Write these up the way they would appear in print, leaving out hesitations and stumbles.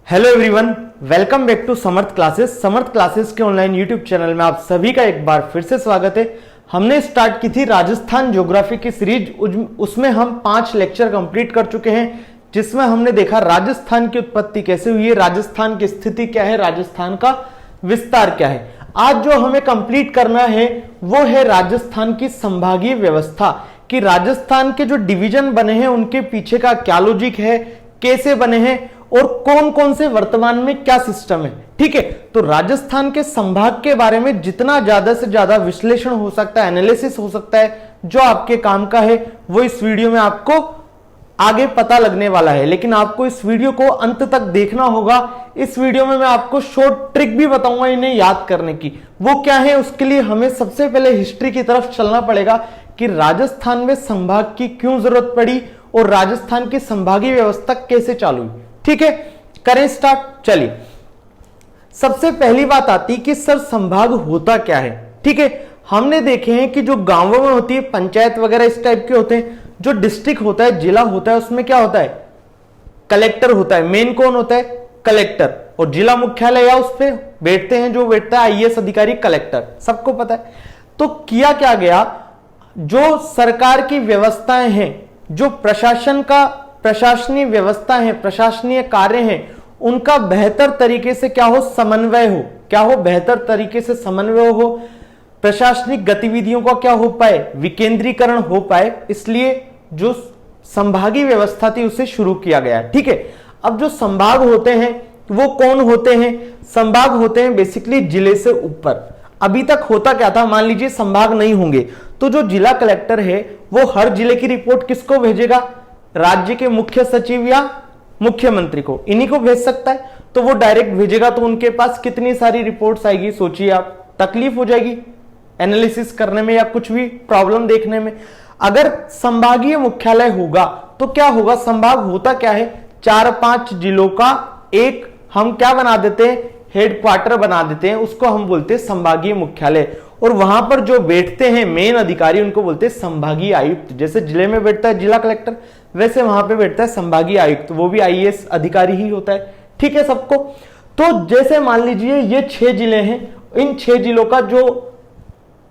Hello everyone, welcome back to Samarth classes. Samarth classes के online YouTube channel में आप सभी का एक बार फिर से स्वागत है। हमने स्टार्ट की थी राजस्थान ज्योग्राफी की सीरीज, उसमें हम 5 लेक्चर कंप्लीट कर चुके हैं, जिसमें हमने देखा राजस्थान की उत्पत्ति कैसे हुई है, राजस्थान की स्थिति क्या है, राजस्थान का विस्तार क्या है। आज जो हमें कंप्लीट करना है वो है राजस्थान की संभागीय व्यवस्था, कि राजस्थान के जो डिवीजन बने हैं उनके पीछे का क्या लॉजिक है, कैसे बने हैं और कौन कौन से वर्तमान में क्या सिस्टम है। ठीक है, तो राजस्थान के संभाग के बारे में जितना ज्यादा से ज्यादा विश्लेषण हो सकता है, एनालिसिस हो सकता है, जो आपके काम का है वो इस वीडियो में आपको आगे पता लगने वाला है। लेकिन आपको इस वीडियो को अंत तक देखना होगा। इस वीडियो में मैं आपको शॉर्ट ट्रिक भी बताऊंगा इन्हें याद करने की। वो क्या है, उसके लिए हमें सबसे पहले हिस्ट्री की तरफ चलना पड़ेगा कि राजस्थान में संभाग की क्यों जरूरत पड़ी और राजस्थान की संभागीय व्यवस्था कैसे चालू हुई। ठीक है, करें स्टार्ट। चलिए, सबसे पहली बात आती कि सर संभाग होता क्या है। ठीक है, हमने देखे हैं कि जो गांवों में होती है पंचायत वगैरह इस टाइप के होते हैं, जो डिस्ट्रिक्ट होता है, जिला होता है, उसमें क्या होता है, कलेक्टर होता है। मेन कौन होता है, कलेक्टर। और जिला मुख्यालय या उस पर बैठते हैं, जो बैठता है आईएएस अधिकारी, कलेक्टर, सबको पता है। तो किया क्या गया, जो सरकार की व्यवस्थाएं हैं, जो प्रशासन का प्रशासनीय व्यवस्था है, प्रशासनीय कार्य हैं, उनका बेहतर तरीके से क्या हो, समन्वय हो। क्या हो, बेहतर तरीके से समन्वय हो, प्रशासनिक गतिविधियों का क्या हो पाए, विकेंद्रीकरण हो पाए। इसलिए जो संभागीय व्यवस्था थी उसे शुरू किया गया। ठीक है, अब जो संभाग होते हैं वो कौन होते हैं, संभाग होते हैं बेसिकली जिले से ऊपर। अभी तक होता क्या था, मान लीजिए संभाग नहीं होंगे तो जो जिला कलेक्टर है वो हर जिले की रिपोर्ट किसको भेजेगा, राज्य के मुख्य सचिव या मुख्यमंत्री को, इन्हीं को भेज सकता है। तो वो डायरेक्ट भेजेगा तो उनके पास कितनी सारी रिपोर्ट्स आएगी, सोचिए आप, तकलीफ हो जाएगी एनालिसिस करने में या कुछ भी प्रॉब्लम देखने में। अगर संभागीय मुख्यालय होगा तो क्या होगा, संभाग होता क्या है, 4-5 जिलों का एक हम क्या बना देते हैं, हेडक्वार्टर बना देते हैं, उसको हम बोलते हैं संभागीय मुख्यालय। और वहां पर जो बैठते हैं मेन अधिकारी उनको बोलते हैं संभागीय आयुक्त। जैसे जिले में बैठता है जिला कलेक्टर, वैसे वहां पे बैठता है संभागीय आयुक्त, वो भी आईएएस अधिकारी ही होता है। ठीक है सबको। तो जैसे मान लीजिए ये 6 जिले हैं, इन 6 जिलों का जो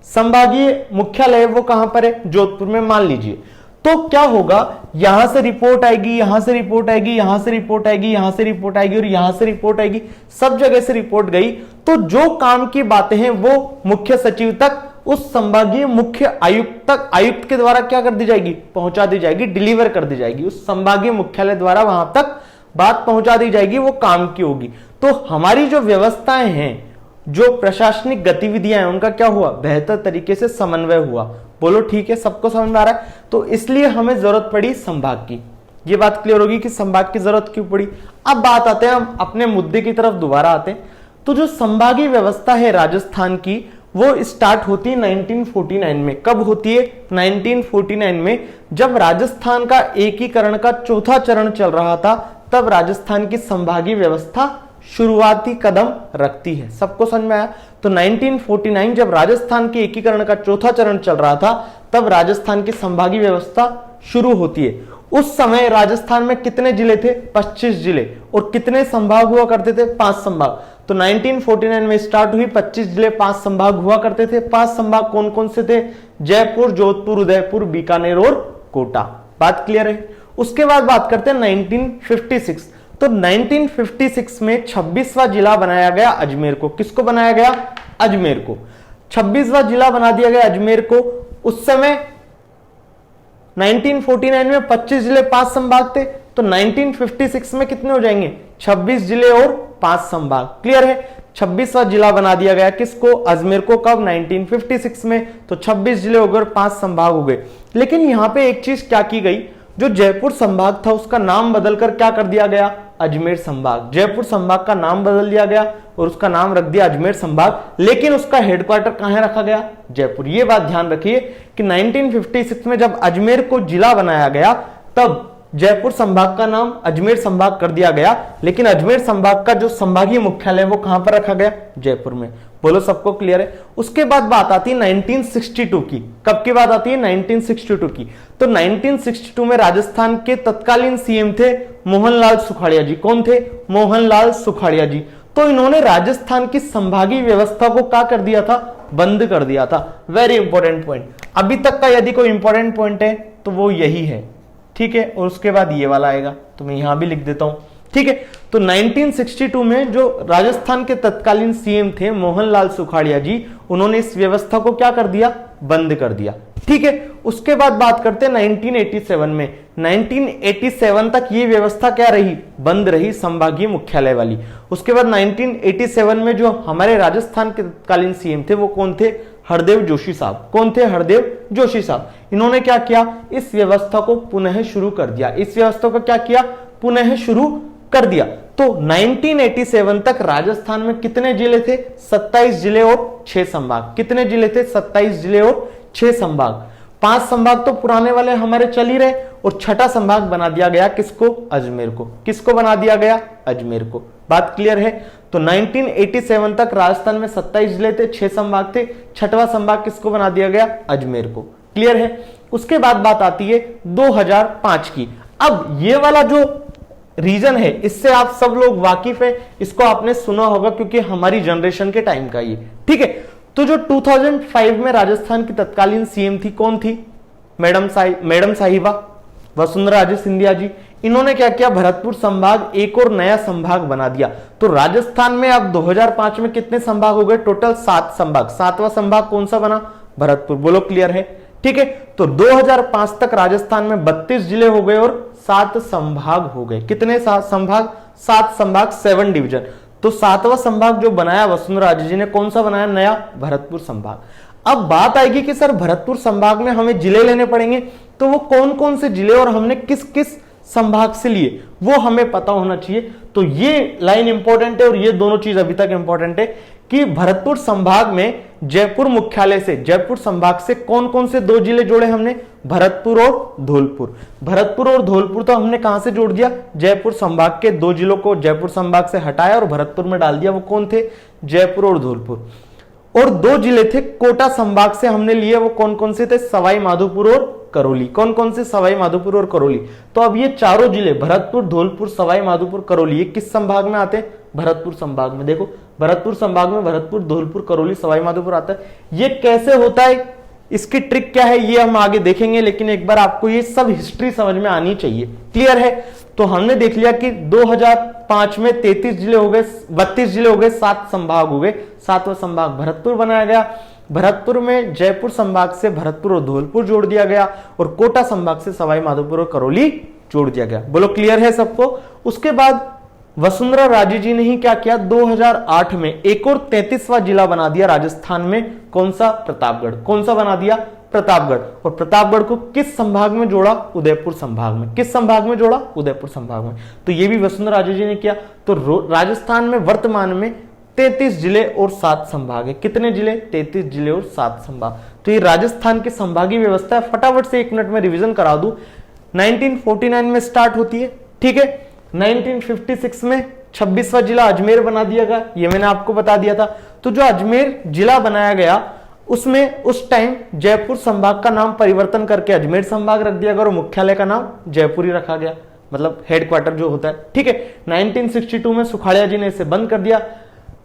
संभागीय मुख्यालय वो कहां पर है, जोधपुर में मान लीजिए। तो क्या होगा, यहां से रिपोर्ट आएगी, यहां से रिपोर्ट आएगी, यहां से रिपोर्ट आएगी, यहां से रिपोर्ट आएगी और यहां से रिपोर्ट आएगी, सब जगह से रिपोर्ट गई। तो जो काम की बातें हैं वो मुख्य सचिव तक, उस संभागीय मुख्य आयुक्त तक, आयुक्त के द्वारा क्या कर दी जाएगी, पहुंचा दी जाएगी, डिलीवर कर दी जाएगी। उस संभागीय मुख्यालय द्वारा वहां तक बात पहुंचा दी जाएगी, वो काम की होगी। तो हमारी जो व्यवस्थाएं हैं, जो प्रशासनिक गतिविधियां हैं, उनका क्या हुआ, बेहतर तरीके से समन्वय हुआ। बोलो ठीक है, सबको समझ में आ रहा है। तो इसलिए हमें जरूरत पड़ी संभाग की। ये बात क्लियर होगी कि संभाग की जरूरत क्यों पड़ी। अब बात आते हैं, हम अपने मुद्दे की तरफ दोबारा आते हैं। तो जो संभागीय व्यवस्था है राजस्थान की, वो स्टार्ट होती है 1949 में। कब होती है, 1949 में, जब राजस्थान का एकीकरण का चौथा चरण चल रहा था, तब राजस्थान की संभागीय व्यवस्था शुरुआती कदम रखती है। सबको समझ में आया। तो 1949 जब राजस्थान के एकीकरण का चौथा चरण चल रहा था, तब राजस्थान की संभागीय व्यवस्था शुरू होती है। उस समय राजस्थान में कितने जिले थे, 25 जिले, और कितने संभाग हुआ करते थे, 5 संभाग। तो 1949 में स्टार्ट हुई, 25 जिले, 5 संभाग हुआ करते थे। 5 संभाग कौन कौन से थे, जयपुर, जोधपुर, उदयपुर, बीकानेर और कोटा। बात क्लियर है। उसके बाद बात करते हैं 1956। तो 1956 में 26वां जिला बनाया गया अजमेर को। किसको बनाया गया, अजमेर को। 26वां जिला बना दिया गया अजमेर को। उस समय 1949 में 25 जिले, 5 संभाग थे, तो 1956 में कितने हो जाएंगे, 26 जिले और 5 संभाग। क्लियर है। 26वां जिला बना दिया गया किसको, अजमेर को। कब, 1956 में। तो 26 जिले हो गए और 5 संभाग हो गए। लेकिन यहां पे एक चीज क्या की गई, जो जयपुर संभाग था उसका नाम बदलकर क्या कर दिया गया, अजमेर संभाग। जयपुर संभाग का नाम बदल दिया गया और उसका नाम रख दिया अजमेर संभाग, लेकिन उसका हेडक्वार्टर कहां रखा गया, जयपुर। ये बात ध्यान रखिए कि 1956 में जब अजमेर को जिला बनाया गया, तब जयपुर संभाग का नाम अजमेर संभाग कर दिया गया, लेकिन अजमेर संभाग का जो संभागीय मुख्यालय वो कहां पर रखा गया, जयपुर में। बोलो सबको क्लियर है। उसके बाद बात आती है 1962 की। कब की बात आती है? 1962 की। तो 1962 में राजस्थान के तत्कालीन सीएम थे मोहनलाल सुखाड़िया जी। कौन थे? मोहनलाल सुखाड़िया जी। तो इन्होंने राजस्थान की संभागीय व्यवस्था को क्या कर दिया था? बंद कर दिया था। Very important point. अभी तक का यदि कोई इंपॉर्टेंट पॉइंट है तो वो यही है, ठीक है। और उसके बाद ये वाला आएगा, तो मैं यहां भी लिख देता हूं, ठीक है। तो 1962 में जो राजस्थान के तत्कालीन सीएम थे मोहनलाल सुखाड़िया जी, उन्होंने इस व्यवस्था को क्या कर दिया? बंद कर दिया, ठीक है। उसके बाद बात करते हैं 1987 में। 1987 तक ये व्यवस्था क्या रही? बंद रही, संभागीय मुख्यालय वाली। उसके बाद 1987 में जो हमारे राजस्थान के तत्कालीन सीएम थे वो कौन थे? हरदेव जोशी साहब। कौन थे? हरदेव जोशी साहब। इन्होंने क्या किया? इस व्यवस्था को पुनः शुरू कर दिया। इस व्यवस्था को क्या किया? पुनः शुरू कर दिया। तो 1987 तक राजस्थान में कितने जिले थे? 27 जिले और 6 संभाग। कितने जिले थे? 27 जिले और 6 संभाग। 5 संभाग तो पुराने वाले हमारे चल ही रहे, और छठा संभाग बना दिया गया किसको? अजमेर को। किसको बना दिया गया? अजमेर को। बात क्लियर है? तो 1987 तक राजस्थान में 27 जिले थे, 6 संभाग थे। छठवां संभाग किसको बना दिया गया? अजमेर को। क्लियर है? उसके बाद बात आती है 2005 की। अब ये वाला जो रीजन है इससे आप सब लोग वाकिफ है, इसको आपने सुना होगा क्योंकि हमारी जनरेशन के टाइम का ये, ठीक है। तो जो 2005 में राजस्थान की तत्कालीन सीएम थी, कौन थी? मैडम साहिबा वसुंधरा राजे सिंधिया जी। इन्होंने क्या किया? भरतपुर संभाग एक और नया संभाग बना दिया। तो राजस्थान में अब 2005 में कितने संभाग हो गए? टोटल 7 संभाग। 7वां संभाग कौन सा बना? भरतपुर। बोलो क्लियर है? ठीक है। तो 2005 तक राजस्थान में 32 जिले हो गए और 7 संभाग हो गए। कितने? 7 संभाग। 7 संभाग, 7 डिवीजन। तो 7वां संभाग जो बनाया वसुंधरा राजे जी ने, कौन सा बनाया? नया भरतपुर संभाग। अब बात आएगी कि सर भरतपुर संभाग में हमें जिले लेने पड़ेंगे, तो वो कौन कौन से जिले और हमने किस किस संभाग से लिए वो हमें पता होना चाहिए। तो ये लाइन इंपॉर्टेंट है और ये दोनों चीज अभी तक इंपॉर्टेंट है कि भरतपुर संभाग में जयपुर मुख्यालय से, जयपुर संभाग से कौन कौन से 2 जिले जोड़े हमने? भरतपुर और धौलपुर। भरतपुर और धौलपुर तो हमने कहां से जोड़ दिया? जयपुर संभाग के 2 जिलों को जयपुर संभाग से हटाया और भरतपुर में डाल दिया। वो कौन थे? जयपुर और धौलपुर। और 2 जिले थे कोटा संभाग से हमने लिए, वो कौन कौन से थे? सवाई माधोपुर और करौली। कौन कौन से? सवाई माधोपुर और करौली। तो अब ये चारों जिले भरतपुर, धौलपुर, सवाई माधोपुर, करौली, ये किस संभाग में आते हैं? भरतपुर संभाग में। देखो भरतपुर संभाग में भरतपुर, धौलपुर, करौली, सवाई माधोपुर आता है। ये कैसे होता है, इसकी ट्रिक क्या है, ये हम आगे देखेंगे, लेकिन एक बार आपको ये सब हिस्ट्री समझ में आनी चाहिए। क्लियर है? तो हमने देख लिया कि 2005 में 33 जिले हो गए, 32 जिले हो गए, 7 संभाग हो गए। 7वां संभाग भरतपुर बनाया गया। भरतपुर में जयपुर संभाग से भरतपुर और धौलपुर जोड़ दिया गया और कोटा संभाग से सवाई माधोपुर और करौली जोड़ दिया गया। बोलो क्लियर है सबको? उसके बाद वसुंधरा राजे जी ने ही क्या किया? 2008 में एक और 33वां जिला बना दिया राजस्थान में। कौन सा? प्रतापगढ़। कौन सा बना दिया? प्रतापगढ़। और प्रतापगढ़ को किस संभाग में जोड़ा? उदयपुर संभाग में। किस संभाग में जोड़ा? उदयपुर संभाग में। तो ये भी वसुंधरा राजे जी ने किया। तो राजस्थान में वर्तमान में 33 जिले और 7 संभाग है। कितने जिले? 33 जिले और 7 संभाग। तो ये राजस्थान की संभागीय व्यवस्था है। फटाफट से 1 मिनट में रिवीजन करा दूं। 1949 में स्टार्ट होती है, ठीक है। 1956 में 26वां जिला अजमेर बना दिया गया, ये मैंने आपको बता दिया था। तो जो अजमेर जिला बनाया गया उसमें उस टाइम जयपुर संभाग का नाम परिवर्तन करके अजमेर संभाग रख दिया गया और मुख्यालय का नाम जयपुर ही रखा गया, मतलब हेडक्वार्टर जो होता है, ठीक है। 1962 में सुखाड़िया जी ने इसे बंद कर दिया।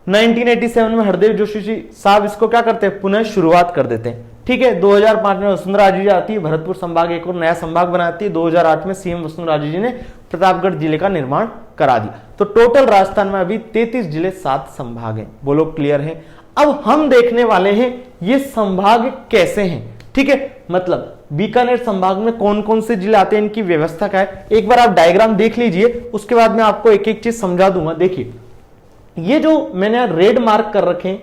1987 में हरदेव जोशी जी साहब इसको क्या करते हैं? पुनः शुरुआत कर देते हैं, ठीक है। 2005 में वसुंधरा राजे जी आती है, भरतपुर संभाग एक और नया संभाग बनाती है। 2008 में सीएम वसुंधरा राजे जी ने प्रतापगढ़ जिले का निर्माण करा दिया। तो टोटल राजस्थान में अभी 33 जिले 7 संभाग हैं। बोलो क्लियर है? अब हम देखने वाले हैं ये संभाग कैसे हैं, ठीक है। मतलब बीकानेर संभाग में कौन कौन से जिले आते हैं, इनकी व्यवस्था क्या है, एक बार आप डायग्राम देख लीजिए, उसके बाद मैं आपको एक एक चीज समझा दूंगा। देखिए ये जो मैंने रेड मार्क कर रखे हैं,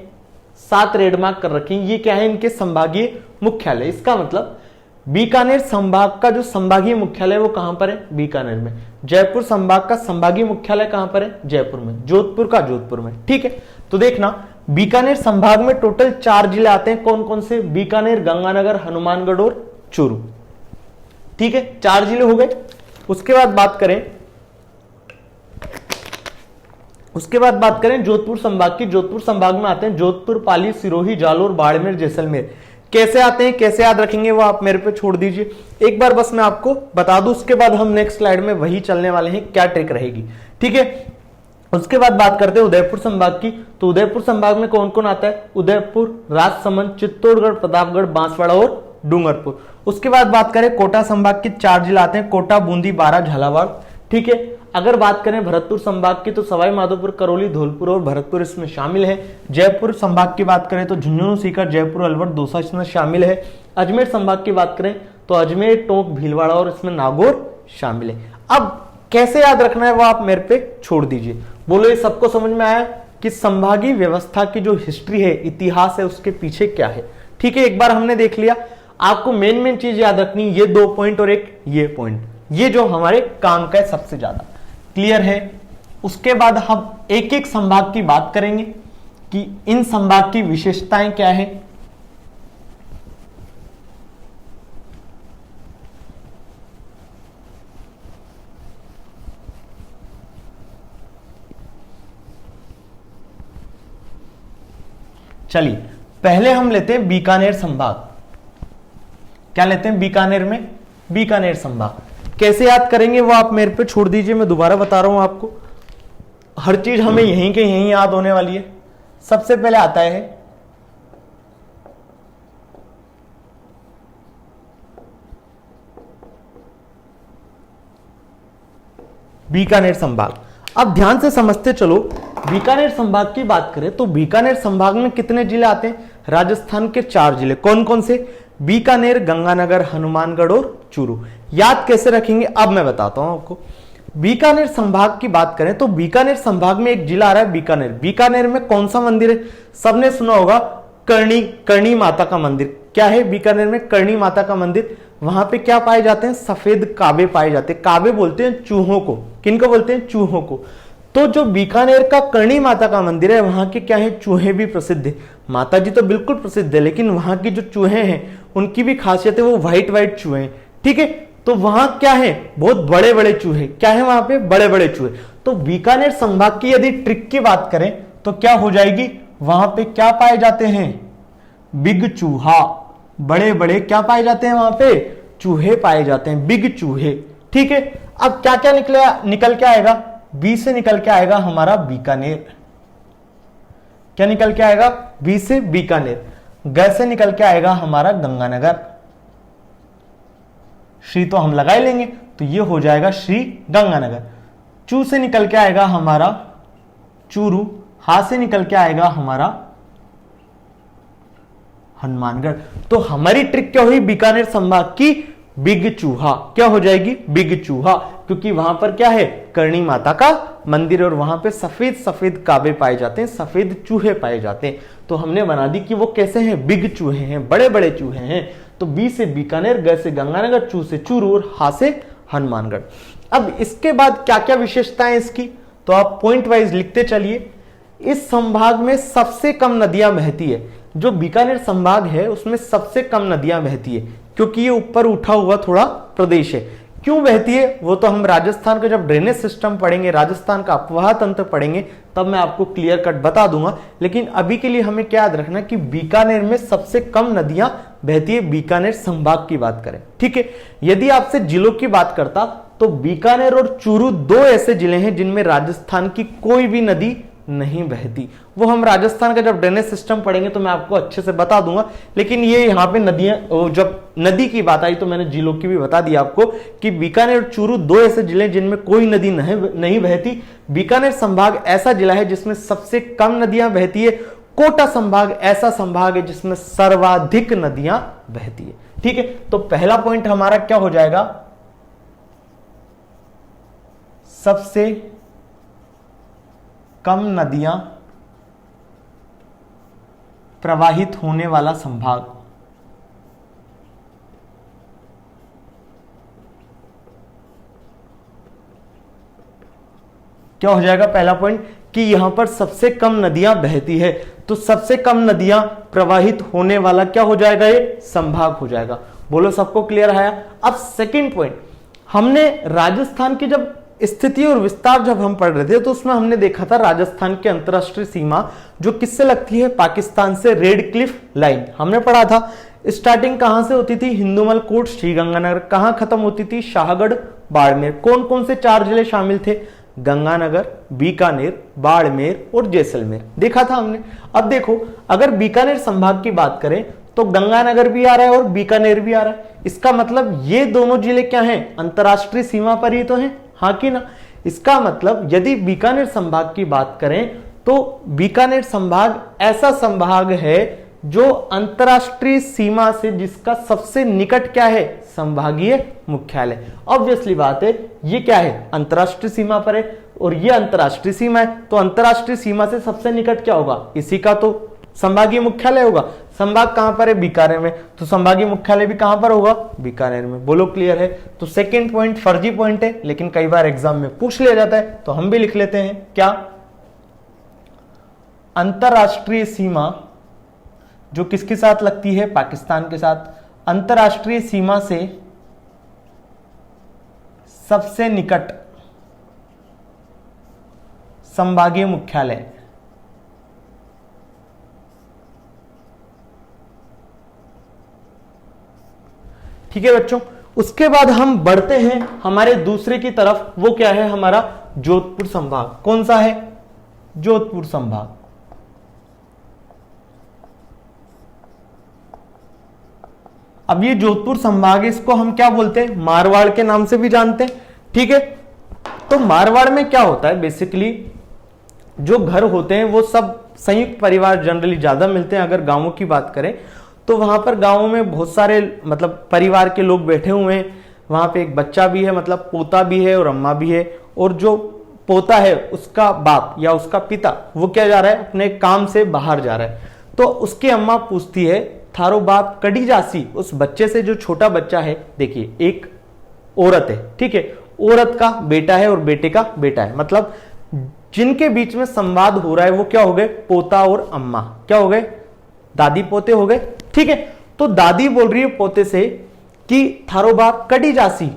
7 रेड मार्क कर रखे हैं, ये क्या है? इनके संभागीय मुख्यालय। इसका मतलब बीकानेर संभाग का जो संभागीय मुख्यालय है वो कहां पर है? बीकानेर में। जयपुर संभाग का संभागीय मुख्यालय कहां पर है? जयपुर में। जोधपुर का जोधपुर में, ठीक है। तो देखना बीकानेर संभाग में टोटल 4 जिले आते हैं। कौन कौन से? बीकानेर, गंगानगर, हनुमानगढ़ और चूरू, ठीक है। 4 जिले हो गए। उसके बाद बात करें, उसके बाद बात करें जोधपुर संभाग की, जोधपुर संभाग में आते हैं जोधपुर, पाली, सिरोही, जालोर, बाड़मेर, जैसलमेर। कैसे आते हैं, कैसे याद रखेंगे, वो आप मेरे पे छोड़ दीजिए, एक बार बस मैं आपको बता दूं, उसके बाद हम नेक्स्ट स्लाइड में वही चलने वाले हैं, क्या ट्रिक रहेगी, ठीक है। उसके बाद बात करते हैं उदयपुर संभाग की, तो उदयपुर संभाग में कौन कौन आता है, उदयपुर, राजसमंद, चित्तौड़गढ़, प्रतापगढ़, बांसवाड़ा और डूंगरपुर। उसके बाद बात करें कोटा संभाग के 4 जिला आते हैं, कोटा, बूंदी, बारां, झालावाड़, ठीक है। अगर बात करें भरतपुर संभाग की तो सवाई माधोपुर, करौली, धौलपुर और भरतपुर इसमें शामिल है। जयपुर संभाग की बात करें तो झुंझुनू, सीकर, जयपुर, अलवर, दौसा इसमें शामिल है। अजमेर संभाग की बात करें तो अजमेर, टोंक, भीलवाड़ा और इसमें नागौर शामिल है। अब कैसे याद रखना है वो आप मेरे पे छोड़ दीजिए। बोलो ये सबको समझ में आया कि संभागीय व्यवस्था की जो हिस्ट्री है, इतिहास है, उसके पीछे क्या है, ठीक है। एक बार हमने देख लिया, आपको मेन चीज याद रखनी, ये 2 पॉइंट और एक ये पॉइंट, ये जो हमारे काम का है सबसे ज्यादा, क्लियर है। उसके बाद हम एक एक संभाग की बात करेंगे कि इन संभाग की विशेषताएं क्या है। चलिए पहले हम लेते हैं बीकानेर संभाग। क्या लेते हैं बीकानेर में, बीकानेर संभाग कैसे याद करेंगे वो आप मेरे पे छोड़ दीजिए, मैं दोबारा बता रहा हूं आपको, हर चीज हमें यहीं के यहीं याद होने वाली है। सबसे पहले आता है बीकानेर संभाग। अब ध्यान से समझते चलो, बीकानेर संभाग की बात करें तो बीकानेर संभाग में कितने जिले आते हैं, राजस्थान के 4 जिले, कौन कौन से, बीकानेर, गंगानगर, हनुमानगढ़ और चूरू। याद कैसे रखेंगे अब मैं बताता हूं आपको। बीकानेर संभाग की बात करें तो बीकानेर संभाग में एक जिला आ रहा है बीकानेर। बीकानेर में कौन सा मंदिर है, सबने सुना होगा, करणी माता का मंदिर। क्या है बीकानेर में, करणी माता का मंदिर। वहां पे क्या पाए जाते हैं, सफेद काबे पाए जाते हैं। काबे बोलते हैं चूहों को, किनको बोलते हैं, चूहों को। तो जो बीकानेर का करणी माता का मंदिर है, वहां के क्या है, चूहे भी प्रसिद्ध है। माता जी तो बिल्कुल प्रसिद्ध है, लेकिन वहां की जो चूहे हैं उनकी भी खासियत है, वो व्हाइट चूहे हैं, ठीक है। तो वहां क्या है, बहुत बड़े बड़े चूहे, क्या है वहां पे, बड़े बड़े चूहे। तो बीकानेर संभाग की यदि ट्रिक की बात करें तो क्या हो जाएगी, वहां पे क्या पाए जाते हैं, बिग चूहा, बड़े बड़े क्या पाए जाते हैं वहां पे, चूहे पाए जाते हैं, बिग चूहे, ठीक है। अब क्या क्या निकल के आएगा, बी से निकल के आएगा हमारा बीकानेर। क्या निकल के आएगा, बी से बीकानेर। ग से निकल के आएगा हमारा गंगानगर। श्री तो हम लगा ही लेंगे, तो ये हो जाएगा श्री गंगानगर। चू से निकल के आएगा हमारा चूरू। हा से निकल के आएगा हमारा हनुमानगढ़। तो हमारी ट्रिक क्या हुई, बीकानेर संभाग की बिग चूहा, क्या हो जाएगी, बिग चूहा, क्योंकि वहां पर क्या है, करणी माता का मंदिर और वहां पे सफेद सफेद काबे पाए जाते हैं, सफेद चूहे पाए जाते हैं। तो हमने बना दी कि वो कैसे हैं, बिग चूहे हैं, बड़े बड़े चूहे हैं। तो बी से बीकानेर, ग से गंगानगर, चू से चूरू और हा से हनुमानगढ़। अब इसके बाद क्या क्या विशेषताएं इसकी, तो आप पॉइंट वाइज लिखते चलिए। इस संभाग में सबसे कम नदियां बहती है, जो बीकानेर संभाग है उसमें सबसे कम नदियां बहती है, क्योंकि ये ऊपर उठा हुआ थोड़ा प्रदेश है। क्यों बहती है वो तो हम राजस्थान का जब ड्रेनेज सिस्टम पढ़ेंगे, राजस्थान का अपवाह तंत्र पढ़ेंगे, तब मैं आपको क्लियर कट बता दूंगा। लेकिन अभी के लिए हमें क्या याद रखना कि बीकानेर में सबसे कम नदियां बहती है, बीकानेर संभाग की बात करें, ठीक है। यदि आपसे जिलों की बात करता तो बीकानेर और चूरू 2 ऐसे जिले हैं जिनमें राजस्थान की कोई भी नदी नहीं बहती। वो हम राजस्थान का जब ड्रेनेज सिस्टम पढ़ेंगे तो मैं आपको अच्छे से बता दूंगा। लेकिन ये यहाँ पे नदियां, जब नदी की बात आई तो मैंने जिलों की भी बता दी आपको कि बीकानेर और चूरू 2 ऐसे जिले जिनमें कोई नदी नहीं बहती। बीकानेर संभाग ऐसा जिला है जिसमें सबसे कम नदियां बहती है। कोटा संभाग ऐसा संभाग है जिसमें सर्वाधिक नदियां बहती है, ठीक है। तो पहला पॉइंट हमारा क्या हो जाएगा, सबसे कम नदियां प्रवाहित होने वाला संभाग। क्या हो जाएगा पहला पॉइंट कि यहां पर सबसे कम नदियां बहती है, तो सबसे कम नदियां प्रवाहित होने वाला क्या हो जाएगा, ये संभाग हो जाएगा। बोलो सबको क्लियर है। अब सेकंड पॉइंट, हमने राजस्थान की जब स्थिति और विस्तार जब हम पढ़ रहे थे तो उसमें हमने देखा था राजस्थान की अंतरराष्ट्रीय सीमा जो किससे लगती है, पाकिस्तान से, रेड क्लिफ लाइन हमने पढ़ा था। स्टार्टिंग कहां से होती थी, हिंदूमल कोट श्रीगंगानगर, कहां खत्म होती थी, शाहगढ़ बाड़मेर। कौन कौन से 4 जिले शामिल थे, गंगानगर, बीकानेर, बाड़मेर और जैसलमेर, देखा था हमने। अब देखो, अगर बीकानेर संभाग की बात करें तो गंगानगर भी आ रहा है और बीकानेर भी आ रहा है। इसका मतलब ये दोनों जिले क्या हैं, अंतरराष्ट्रीय सीमा पर ही तो हैं, हाँ कि ना। इसका मतलब यदि बीकानेर संभाग की बात करें तो बीकानेर संभाग ऐसा संभाग है जो अंतरराष्ट्रीय सीमा से जिसका सबसे निकट क्या है, संभागीय मुख्यालय। ऑब्वियसली बात है, ये क्या है, अंतरराष्ट्रीय सीमा पर है और ये अंतरराष्ट्रीय सीमा है, तो अंतरराष्ट्रीय सीमा से सबसे निकट क्या होगा, इसी का तो संभागीय मुख्यालय होगा। संभाग कहां पर है, बीकानेर में, तो संभागीय मुख्यालय भी कहां पर होगा, बीकानेर में। बोलो क्लियर है। तो सेकंड पॉइंट फर्जी पॉइंट है, लेकिन कई बार एग्जाम में पूछ लिया जाता है, तो हम भी लिख लेते हैं। क्या, अंतरराष्ट्रीय सीमा जो किसके साथ लगती है, पाकिस्तान के साथ। अंतरराष्ट्रीय सीमा से सबसे निकट संभागीय मुख्यालय, ठीक है बच्चों। उसके बाद हम बढ़ते हैं हमारे दूसरे की तरफ, वो क्या है, हमारा जोधपुर संभाग। कौन सा है, जोधपुर संभाग। अब ये जोधपुर संभाग, इसको हम क्या बोलते हैं, मारवाड़ के नाम से भी जानते हैं, ठीक है। तो मारवाड़ में क्या होता है, बेसिकली जो घर होते हैं वो सब संयुक्त परिवार जनरली ज्यादा मिलते हैं। अगर गांवों की बात करें तो वहां पर गांवों में बहुत सारे मतलब परिवार के लोग बैठे हुए हैं, वहां पे एक बच्चा भी है, मतलब पोता भी है और अम्मा भी है। और जो पोता है उसका बाप या उसका पिता वो क्या जा रहा है, अपने काम से बाहर जा रहा है। तो उसकी अम्मा पूछती है, थारो बाप कड़ी जासी, उस बच्चे से, जो छोटा बच्चा है, देखिए एक औरत है, ठीक है, औरत का बेटा है और बेटे का बेटा है, मतलब जिनके बीच में संवाद हो रहा है वो क्या हो गए, पोता और अम्मा, क्या हो गए, दादी पोते हो गए, ठीक है। तो दादी बोल रही है पोते से कि थारो बाप कड़ी जासी,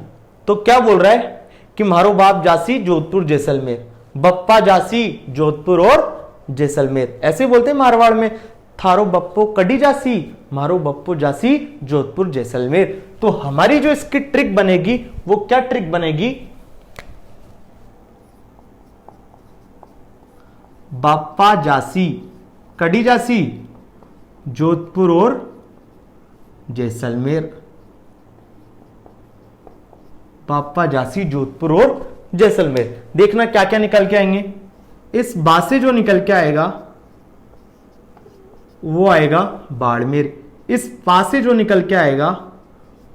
तो क्या बोल रहा है कि मारो बाप जासी जोधपुर जैसलमेर, बप्पा जासी जोधपुर और जैसलमेर, ऐसे बोलते हैं मारवाड़ में। थारो बप्पो कड़ी जासी, मारो बप्पो जासी जोधपुर जैसलमेर। तो हमारी जो इसकी ट्रिक बनेगी वो क्या ट्रिक बनेगी, बाप्पा जासी कड़ी जासी जोधपुर और जैसलमेर, बाप्पा जासी जोधपुर और जैसलमेर। देखना क्या क्या निकल के आएंगे। इस बा से जो निकल के आएगा वो आएगा बाड़मेर, इस पा से जो निकल के आएगा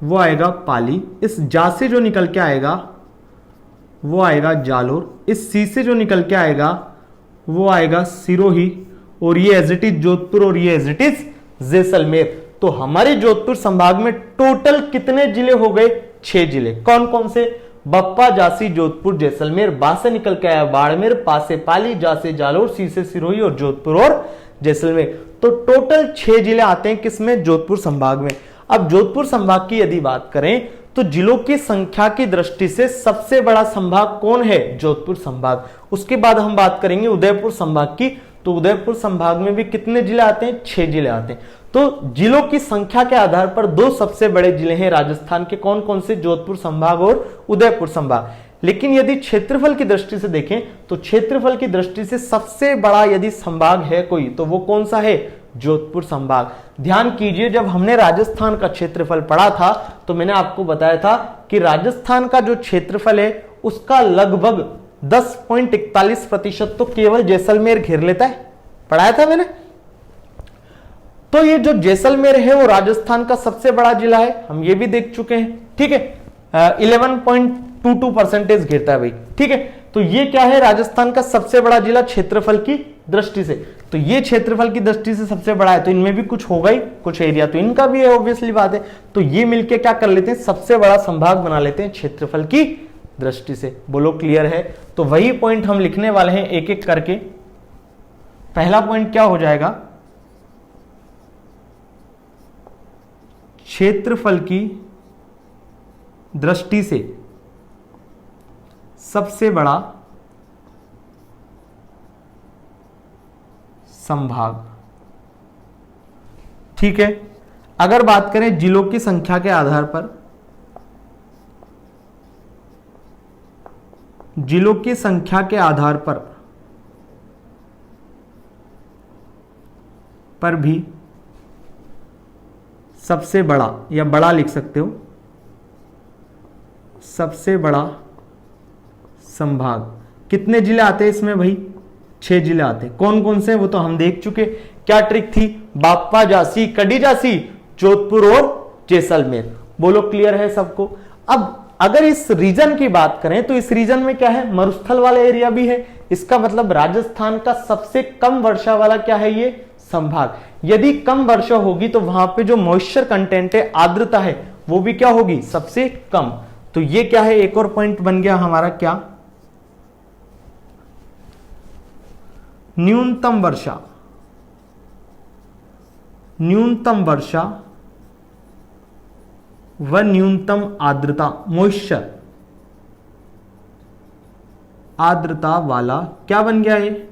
वो आएगा पाली, इस जा से जो निकल के आएगा वो आएगा जालोर, इस सी से जो निकल के आएगा वो आएगा सिरोही, और ये एज इट इज जोधपुर और ये एज इट इज जैसलमेर। तो हमारे जोधपुर संभाग में टोटल कितने जिले हो गए, 6 जिले। कौन कौन से, बप्पा जासी जोधपुर जैसलमेर, बा से निकल के आया बाड़मेर, पा से पाली, जा से जालोर, सी से सिरोही और जोधपुर और जैसलमेर। तो टोटल 6 जिले आते हैं किसमें, जोधपुर संभाग में। अब जोधपुर संभाग की यदि बात करें तो जिलों की संख्या की दृष्टि से सबसे बड़ा संभाग कौन है, जोधपुर संभाग। उसके बाद हम बात करेंगे उदयपुर संभाग की, तो उदयपुर संभाग में भी कितने जिले आते हैं, 6 जिले आते हैं। तो जिलों की संख्या के आधार पर 2 सबसे बड़े जिले हैं राजस्थान के, कौन कौन से, जोधपुर संभाग और उदयपुर संभाग। लेकिन यदि क्षेत्रफल की दृष्टि से देखें तो क्षेत्रफल की दृष्टि से सबसे बड़ा यदि संभाग है कोई तो वो कौन सा है, जोधपुर संभाग। ध्यान कीजिए, जब हमने राजस्थान का क्षेत्रफल पढ़ा था तो मैंने आपको बताया था कि राजस्थान का जो क्षेत्रफल है उसका लगभग 10.41% तो केवल जैसलमेर घेर लेता है, पढ़ाया था मैंने। तो ये जो जैसलमेर है वो राजस्थान का सबसे बड़ा जिला है, हम ये भी देख चुके हैं, ठीक है। 11.22% घेरता है भाई, ठीक है। तो ये क्या है, राजस्थान का सबसे बड़ा जिला क्षेत्रफल की दृष्टि से। तो ये क्षेत्रफल की दृष्टि से सबसे बड़ा है, तो इनमें भी कुछ होगा ही, कुछ एरिया तो इनका भी है, ऑब्वियसली बात है। तो ये मिलके क्या कर लेते हैं, सबसे बड़ा संभाग बना लेते हैं क्षेत्रफल की दृष्टि से। बोलो क्लियर है। तो वही पॉइंट हम लिखने वाले हैं एक एक करके। पहला पॉइंट क्या हो जाएगा, क्षेत्रफल की दृष्टि से सबसे बड़ा संभाग। ठीक है, अगर बात करें जिलों की संख्या के आधार पर, जिलों की संख्या के आधार पर भी सबसे बड़ा, या बड़ा लिख सकते हो, सबसे बड़ा संभाग। कितने जिले आते हैं इसमें भाई? 6 जिले आते हैं। कौन कौन से? वो तो हम देख चुके। क्या ट्रिक थी? बाप्पा जासी, कडी जासी, जोधपुर और जैसलमेर। बोलो क्लियर है सबको? अब अगर इस रीजन की बात करें तो इस रीजन में क्या है? मरुस्थल वाला एरिया भी है। इसका मतलब राजस्थान का सबसे कम वर्षा वाला क्या है? ये संभाग। यदि कम वर्षा होगी तो वहां पे जो मॉइस्चर कंटेंट है, आर्द्रता है, वो भी क्या होगी? सबसे कम। तो ये क्या है? एक और पॉइंट बन गया हमारा, क्या? न्यूनतम वर्षा, न्यूनतम वर्षा व न्यूनतम आर्द्रता, मॉइस्चर, आर्द्रता वाला क्या बन गया? ये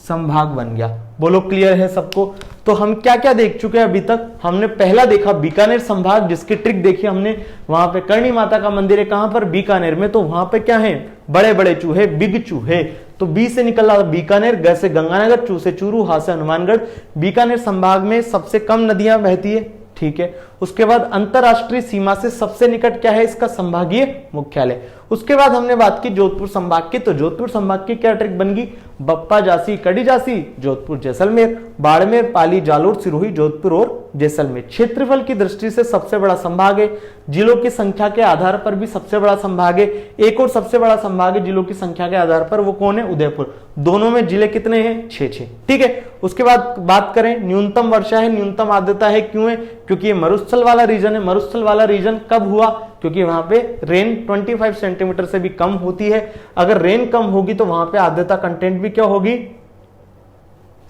संभाग बन गया। बोलो क्लियर है सबको? तो हम क्या क्या देख चुके हैं अभी तक? हमने पहला देखा बीकानेर संभाग, जिसकी ट्रिक देखी हमने। वहां पे करणी माता का मंदिर है, कहां पर? बीकानेर में। तो वहां पे क्या है? बड़े बड़े चूहे, बिग चूहे। तो बी से निकला बीकानेर, ग से गंगानगर, चू से चूरू, हा से हनुमानगढ़। बीकानेर संभाग में सबसे कम नदियां बहती है। ठीक है, उसके बाद अंतरराष्ट्रीय सीमा से सबसे निकट क्या है? इसका संभागीय मुख्यालय। उसके बाद हमने बात की जोधपुर संभाग की। तो जोधपुर संभाग की क्या ट्रिक बन गई? बप्पा जासी, कडी जासी, जोधपुर जैसलमेर, बाड़मेर, पाली, जालोर, सिरोही, जोधपुर और जैसलमेर। क्षेत्रफल की दृष्टि से सबसे बड़ा संभाग है। जिलों की संख्या के आधार पर भी सबसे बड़ा संभाग है। एक और सबसे बड़ा संभाग है जिलों की संख्या के आधार पर, वो कौन है? उदयपुर। दोनों में जिले कितने हैं? 6-6। ठीक है, उसके बाद बात करें न्यूनतम वर्षा है, न्यूनतम आर्द्रता है। क्यों है? क्योंकि ये मरुस्थल वाला रीजन है। मरुस्थल वाला रीजन कब हुआ? क्योंकि वहां पे रेन 25 सेंटीमीटर से भी कम होती है। अगर रेन कम होगी तो वहां पे आर्द्रता कंटेंट भी क्या होगी?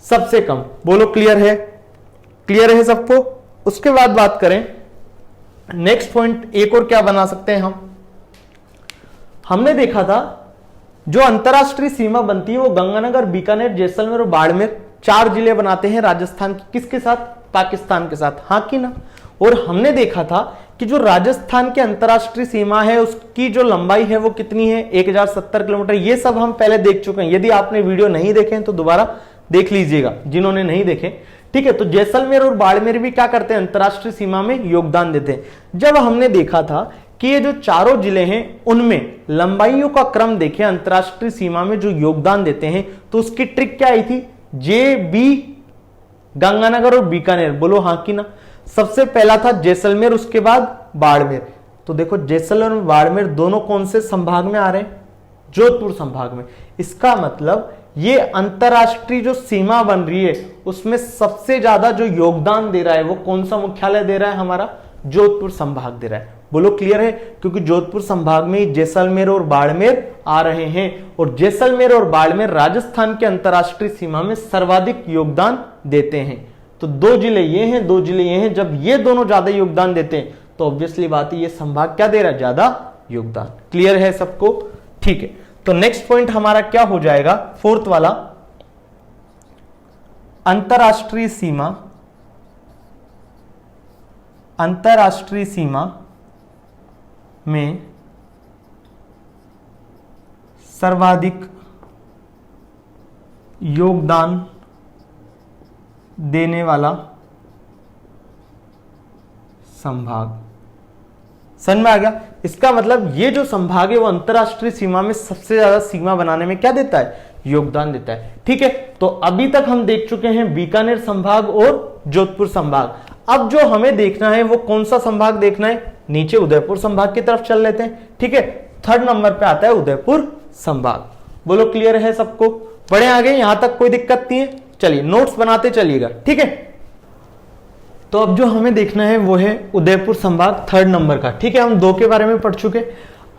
सबसे कम। बोलो क्लियर है? क्लियर है सबको? उसके बाद बात करें नेक्स्ट पॉइंट, एक और क्या बना सकते हैं हम? हमने देखा था जो अंतरराष्ट्रीय सीमा बनती है वो गंगानगर, बीकानेर, जैसलमेर और बाड़मेर 4 जिले बनाते हैं राजस्थान की। किसके साथ? पाकिस्तान के साथ। हाँ कि ना? और हमने देखा था कि जो राजस्थान की अंतरराष्ट्रीय सीमा है उसकी जो लंबाई है वो कितनी है? 1070 किलोमीटर। ये सब हम पहले देख चुके हैं। यदि आपने वीडियो नहीं देखे हैं तो दोबारा देख लीजिएगा, जिन्होंने नहीं देखे। ठीक है, तो जैसलमेर और बाड़मेर भी क्या करते हैं? अंतरराष्ट्रीय सीमा में योगदान देते हैं। जब हमने देखा था कि ये जो चारों जिले हैं उनमें लंबाइयों का क्रम देखें अंतरराष्ट्रीय सीमा में जो योगदान देते हैं, तो उसकी ट्रिक क्या आई थी? जे, बी, गंगानगर और बीकानेर। बोलो हाँ कि ना? सबसे पहला था जैसलमेर, उसके बाद बाड़मेर। तो देखो जैसलमेर और बाड़मेर दोनों कौन से संभाग में आ रहे हैं? जोधपुर संभाग में। इसका मतलब ये अंतरराष्ट्रीय जो सीमा बन रही है उसमें सबसे ज्यादा जो योगदान दे रहा है वो कौन सा मुख्यालय दे रहा है? हमारा जोधपुर संभाग दे रहा है। बोलो क्लियर है? क्योंकि जोधपुर संभाग में जैसलमेर और बाड़मेर आ रहे हैं, और जैसलमेर और बाड़मेर राजस्थान के अंतरराष्ट्रीय सीमा में सर्वाधिक योगदान देते हैं। तो 2 जिले ये हैं, 2 जिले ये हैं। जब ये दोनों ज्यादा योगदान देते हैं तो ऑब्वियसली बात है ये संभाग क्या दे रहा है? ज्यादा योगदान। क्लियर है सबको? ठीक है, तो नेक्स्ट पॉइंट हमारा क्या हो जाएगा? 4th वाला, अंतरराष्ट्रीय सीमा, अंतरराष्ट्रीय सीमा में सर्वाधिक योगदान देने वाला संभाग। समझ में आ गया? इसका मतलब ये जो संभाग है वो अंतरराष्ट्रीय सीमा में सबसे ज्यादा सीमा बनाने में क्या देता है? योगदान देता है। ठीक है, तो अभी तक हम देख चुके हैं बीकानेर संभाग और जोधपुर संभाग। अब जो हमें देखना है वो कौन सा संभाग देखना है? नीचे उदयपुर संभाग की तरफ चल लेते हैं। ठीक है, 3rd नंबर पे आता है उदयपुर संभाग। बोलो क्लियर है सबको? बढ़े आगे, यहां तक कोई दिक्कत नहीं है? चलिए नोट्स बनाते चलिएगा। ठीक है, तो अब जो हमें देखना है वो है उदयपुर संभाग 3rd नंबर का। ठीक है, हम 2 के बारे में पढ़ चुके।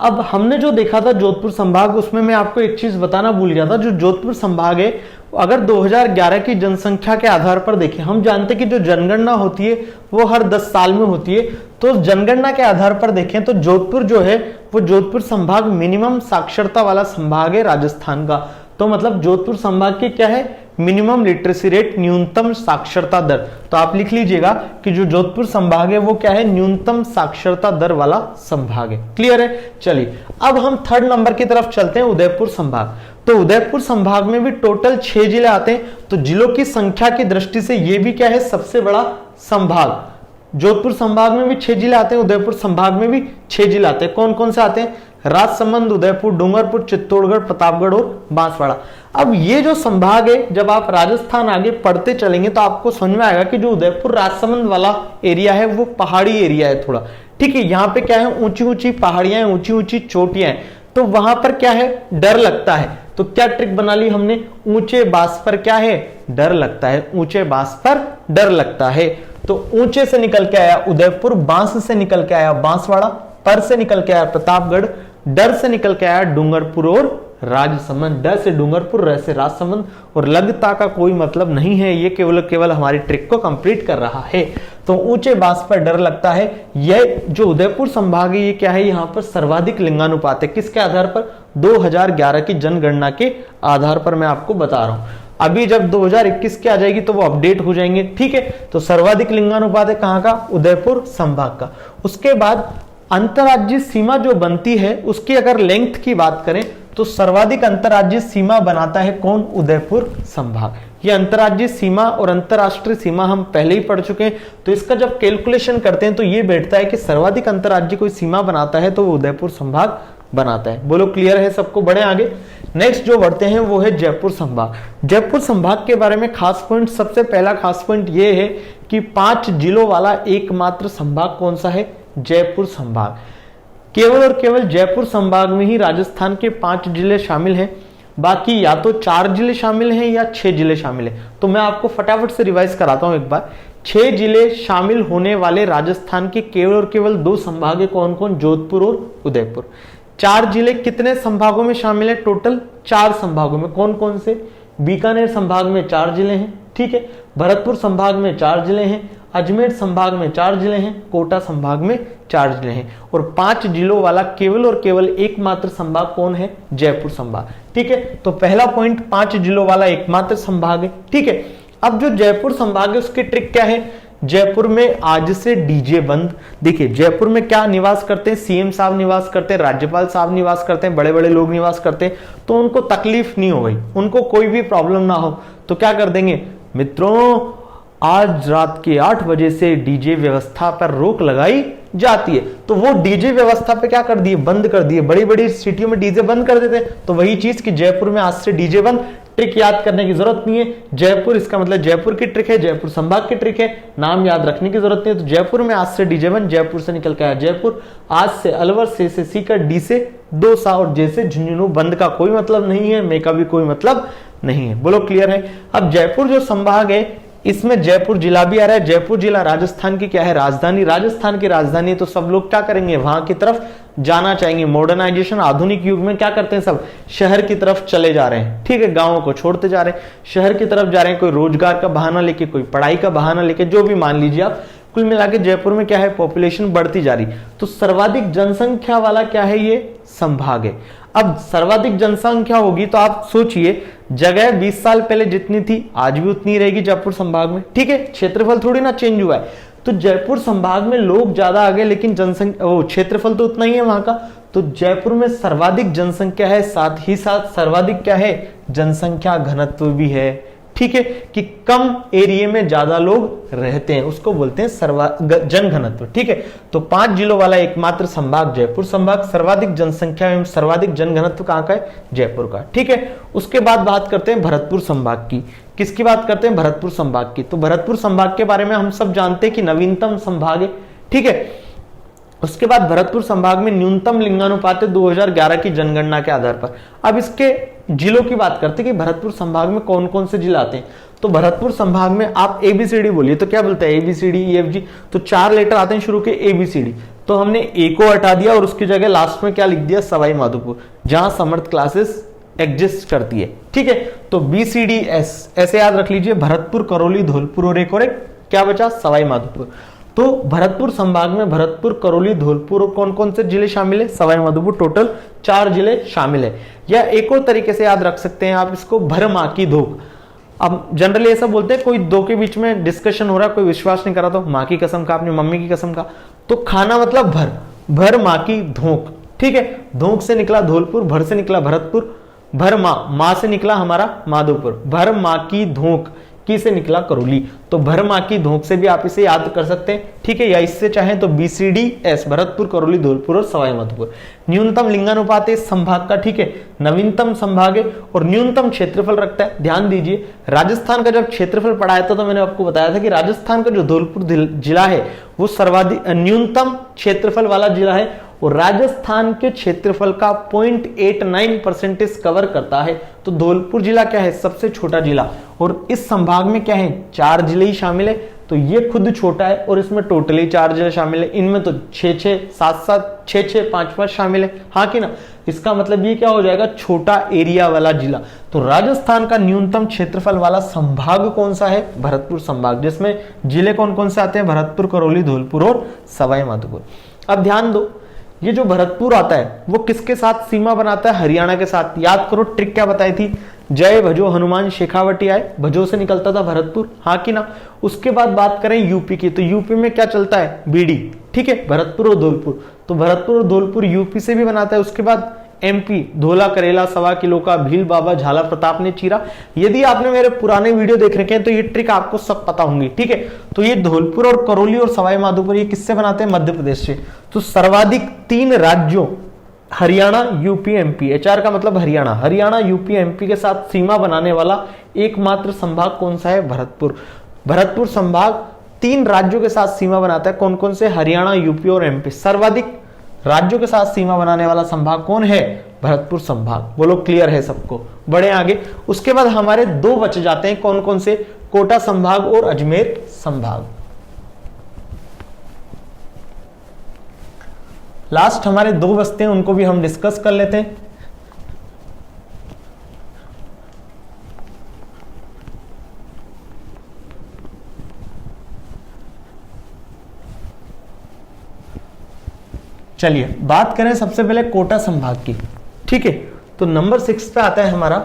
अब हमने जो देखा था जोधपुर संभाग, उसमें मैं आपको एक चीज बताना भूल गया था। जो जोधपुर संभाग है, अगर 2011 की जनसंख्या के आधार पर देखें, हम जानते कि जो जनगणना होती है वो हर 10 साल में होती है, तो जनगणना के आधार पर देखें तो जोधपुर जो है वो जोधपुर संभाग मिनिमम साक्षरता वाला संभाग है राजस्थान का। तो मतलब जोधपुर संभाग की क्या है, मिनिमम लिटरेसी रेट, न्यूनतम साक्षरता दर। तो आप लिख लीजिएगा कि जो जोधपुर संभाग है वो क्या है, न्यूनतम साक्षरता दर वाला संभाग है। क्लियर है। चलिए अब हम थर्ड नंबर की तरफ चलते हैं, उदयपुर संभाग। तो उदयपुर संभाग में भी टोटल 6 जिले आते हैं। तो जिलों की संख्या की दृष्टि से ये भी क्या है, सबसे बड़ा संभाग। जोधपुर संभाग में भी 6 जिले आते हैं, उदयपुर संभाग में भी 6 जिले आते हैं। कौन कौन से आते हैं, राजसमंद, उदयपुर, डूंगरपुर, चित्तौड़गढ़, प्रतापगढ़ और बांसवाड़ा। अब ये जो संभाग है, जब आप राजस्थान आगे पढ़ते चलेंगे तो आपको समझ में आएगा कि जो उदयपुर राजसमंद वाला एरिया है वो पहाड़ी एरिया है थोड़ा। ठीक है, यहाँ पे क्या है, ऊंची ऊंची पहाड़ियां, ऊंची ऊंची चोटियां हैं, तो वहां पर क्या है, डर लगता है। तो क्या ट्रिक बना ली हमने, ऊंचे बांस पर क्या है, डर लगता है, ऊंचे बांस पर डर लगता है। तो ऊंचे से निकल के आया उदयपुर, बांस से निकल के आया बांसवाड़ा, पर से निकल के आया प्रतापगढ़, डर से निकल के आया डूंगरपुर और राजसमंद। डर से डूंगरपुर, र से राजसमंद, और लगता का कोई मतलब नहीं है, ये केवल हमारी ट्रिक को कंप्लीट कर रहा है। तो ऊंचे बांस पर डर लगता है। यह जो उदयपुर संभाग है ये क्या है, यहाँ पर सर्वाधिक लिंगानुपात है। किसके आधार पर, 2011 की जनगणना के आधार पर मैं आपको बता रहा हूं। अभी जब 2021 की आ जाएगी तो वो अपडेट हो जाएंगे। ठीक है, तो सर्वाधिक लिंगानुपात है कहां का, उदयपुर संभाग का। उसके बाद अंतरराज्यीय सीमा जो बनती है उसकी अगर लेंथ की बात करें तो सर्वाधिक अंतरराज्यीय सीमा बनाता है कौन, उदयपुर संभाग। ये अंतरराज्यीय सीमा और अंतरराष्ट्रीय सीमा हम पहले ही पढ़ चुके हैं। तो इसका जब कैलकुलेशन करते हैं तो ये बैठता है कि सर्वाधिक अंतरराज्यीय कोई सीमा बनाता है तो वो उदयपुर संभाग बनाता है। बोलो क्लियर है सबको, बढ़े आगे। नेक्स्ट जो बढ़ते हैं वो है जयपुर संभाग। जयपुर संभाग के बारे में खास पॉइंट, सबसे पहला खास पॉइंट ये है कि 5 जिलों वाला एकमात्र संभाग कौन सा है, जयपुर संभाग। केवल और केवल जयपुर संभाग में ही राजस्थान के 5 जिले शामिल हैं, बाकी या तो 4 जिले शामिल हैं या 6 जिले शामिल हैं। तो मैं आपको फटाफट से रिवाइज कराता हूं एक बार। 6 जिले शामिल होने वाले राजस्थान के केवल और केवल 2 संभाग है, कौन कौन, जोधपुर और उदयपुर। 4 जिले कितने संभागों में शामिल है, टोटल 4 संभागों में। कौन कौन से, बीकानेर संभाग में 4 जिले हैं, ठीक है, भरतपुर संभाग में 4 जिले हैं, अजमेर संभाग में 4 जिले हैं, कोटा संभाग में 4 जिले हैं, और 5 जिलों वाला केवल और केवल एकमात्र संभाग कौन है, जयपुर संभाग। ठीक है, तो पहला पॉइंट 5 जिलों वाला एकमात्र संभाग है। ठीक है, अब जो जयपुर संभाग है उसकी ट्रिक क्या है, जयपुर में आज से डीजे बंद। देखिए जयपुर में क्या निवास करते हैं, सीएम साहब निवास करते हैं, राज्यपाल साहब निवास करते हैं, बड़े बड़े लोग निवास करते हैं, तो उनको तकलीफ नहीं हो गई, उनको कोई भी प्रॉब्लम ना हो तो क्या कर देंगे, मित्रों आज रात के 8 बजे से डीजे व्यवस्था पर रोक लगाई जाती है। तो वो डीजे व्यवस्था पे क्या कर दिए, बंद कर दिए। बड़ी बड़ी सिटियों में डीजे बंद कर देते हैं, तो वही चीज कि जयपुर में आज से डीजे बंद। ट्रिक याद करने की जरूरत नहीं है, जयपुर इसका मतलब जयपुर की ट्रिक है, जयपुर संभाग की ट्रिक है, नाम याद रखने की जरूरत नहीं है। तो जयपुर में आज से डीजे बंद, जयपुर से निकल के आया जयपुर। आज से अलवर, से सीकर, डी से दौसा और जे से झुंझुनू। बंद का कोई मतलब नहीं है, मे का भी कोई मतलब नहीं है। बोलो क्लियर है। अब जयपुर जो संभाग है इसमें जयपुर जिला भी आ रहा है। जयपुर जिला राजस्थान की क्या है, राजधानी, राजस्थान की राजधानी। तो सब लोग क्या करेंगे, वहां की तरफ जाना चाहेंगे। मॉडर्नाइजेशन, आधुनिक युग में क्या करते हैं, सब शहर की तरफ चले जा रहे हैं। ठीक है, गांवों को छोड़ते जा रहे हैं, शहर की तरफ जा रहे हैं, कोई रोजगार का बहाना लेके, कोई पढ़ाई का बहाना लेके, जो भी मान लीजिए आप। कुल मिला के जयपुर में क्या है, पॉपुलेशन बढ़ती जा रही। तो सर्वाधिक जनसंख्या वाला क्या है, ये संभाग है। अब सर्वाधिक जनसंख्या होगी तो आप सोचिए, जगह 20 साल पहले जितनी थी आज भी उतनी रहेगी जयपुर संभाग में। ठीक है, क्षेत्रफल थोड़ी ना चेंज हुआ है। तो जयपुर संभाग में लोग ज्यादा आ गए लेकिन जनसंख्या, क्षेत्रफल तो उतना ही है वहां का। तो जयपुर में सर्वाधिक जनसंख्या है, साथ ही साथ सर्वाधिक क्या है, जनसंख्या घनत्व भी है। ठीक है, कि कम एरिया में ज्यादा लोग रहते हैं, उसको बोलते हैं जन घनत्व। ठीक है, तो 5 जिलों वाला एकमात्र संभाग जयपुर संभाग, सर्वाधिक जनसंख्या एवं सर्वाधिक जन घनत्व कहां का है, जयपुर का। ठीक है, उसके बाद बात करते हैं भरतपुर संभाग की। किसकी बात करते हैं, भरतपुर संभाग की। तो भरतपुर संभाग के बारे में हम सब जानते हैं कि नवीनतम संभाग है। ठीक है, उसके बाद भरतपुर संभाग में न्यूनतम लिंगानुपात है 2011 की जनगणना के आधार पर। अब इसके जिलों की बात करते हैं कि भरतपुर संभाग में कौन कौन से जिले आते हैं। तो भरतपुर संभाग में आप ABCD बोलिए तो क्या बोलते हैं, ABCD EFG, तो 4 लेटर आते हैं शुरू के ABCD, तो हमने ए को हटा दिया और उसकी जगह लास्ट में क्या लिख दिया, सवाई माधोपुर, जहां समर्थ क्लासेस एग्जिस्ट करती है। ठीक है, तो BCDS ऐसे याद रख लीजिए, भरतपुर, करौली, धौलपुर और एक क्या बचा, सवाई माधोपुर। तो भरतपुर संभाग में भरतपुर, करौली, धौलपुर और कौन कौन से जिले शामिल है, सवाई माधोपुर, टोटल 4 जिले शामिल है। या एक और तरीके से याद रख सकते हैं आप इसको, भरमाकी धोख। अब जनरली ऐसा बोलते हैं, कोई दो के बीच में डिस्कशन हो रहा है, कोई विश्वास नहीं करा तो माँ की कसम का, अपनी मम्मी की कसम का, तो खाना मतलब भर, भर माँ की धोख। ठीक है, धोख से निकला धौलपुर, भर से निकला भरतपुर, भर माँ से निकला हमारा माधोपुर, भर माँ की धोख की से निकला करौली। तो भर माँ की धोख से भी आप इसे याद कर सकते हैं। ठीक है, या इससे चाहे तो BCDS, भरतपुर, करौली, धौलपुर और सवाई माधोपुर। न्यूनतम लिंगानुपात है इस संभाग का। ठीक है, नवीनतम संभाग है और न्यूनतम क्षेत्रफल रखता है। ध्यान दीजिए, राजस्थान का जब क्षेत्रफल पढ़ाया था तो मैंने आपको बताया था कि राजस्थान का जो धौलपुर जिला है वो सर्वाधिक न्यूनतम क्षेत्रफल वाला जिला है और राजस्थान के क्षेत्रफल का 0.89% कवर करता है। तो धौलपुर जिला क्या है, सबसे छोटा जिला, और इस संभाग में क्या है, 4 जिले ही शामिल है। तो ये खुद छोटा है और इसमें टोटली 4 जिले शामिल है, इनमें तो 6-6, 7-7, 6-6, 5-5 शामिल है, हाँ कि ना। इसका मतलब ये क्या हो जाएगा, छोटा एरिया वाला जिला। तो राजस्थान का न्यूनतम क्षेत्रफल वाला संभाग कौन सा है, भरतपुर संभाग, जिसमें जिले कौन कौन से आते हैं, भरतपुर, करौली, धौलपुर और सवाई माधोपुर। अब ध्यान दो, ये जो भरतपुर आता है वो किसके साथ सीमा बनाता है, हरियाणा के साथ। याद करो ट्रिक क्या बताई थी, जय भजो हनुमान शेखावटी आए, भजो से निकलता था भरतपुर, हाँ कि ना। उसके बाद बात करें यूपी की, तो यूपी में क्या चलता है, बीडी। ठीक है, भरतपुर और धौलपुर, तो भरतपुर और धौलपुर यूपी से भी बनाता है। उसके बाद MP, धोला, करेला, सवा किलो का, भील बाबा, झाला प्रताप ने चीरा। यदि आपने मेरे पुराने वीडियो देख रखे हैं तो ये ट्रिक आपको सब पता होंगी। ठीक है, तो ये धौलपुर और करौली और सवाई माधोपुर ये किससे बनाते हैं, मध्य प्रदेश से। तो सर्वाधिक 3 राज्यों, हरियाणा, यूपी, MP, HR का मतलब हरियाणा, हरियाणा, यूपी, MP के साथ सीमा बनाने वाला एकमात्र संभाग कौन सा है, भरतपुर। भरतपुर संभाग 3 राज्यों के साथ सीमा बनाता है, कौन कौन से, हरियाणा, यूपी और MP। सर्वाधिक राज्यों के साथ सीमा बनाने वाला संभाग कौन है, भरतपुर संभाग। बोलो क्लियर है सबको, बढ़े आगे। उसके बाद हमारे 2 बच जाते हैं, कौन कौन से, कोटा संभाग और अजमेर संभाग। लास्ट हमारे 2 बचते हैं, उनको भी हम डिस्कस कर लेते हैं। चलिए बात करें सबसे पहले कोटा संभाग की। ठीक है, तो नंबर 6 पे आता है हमारा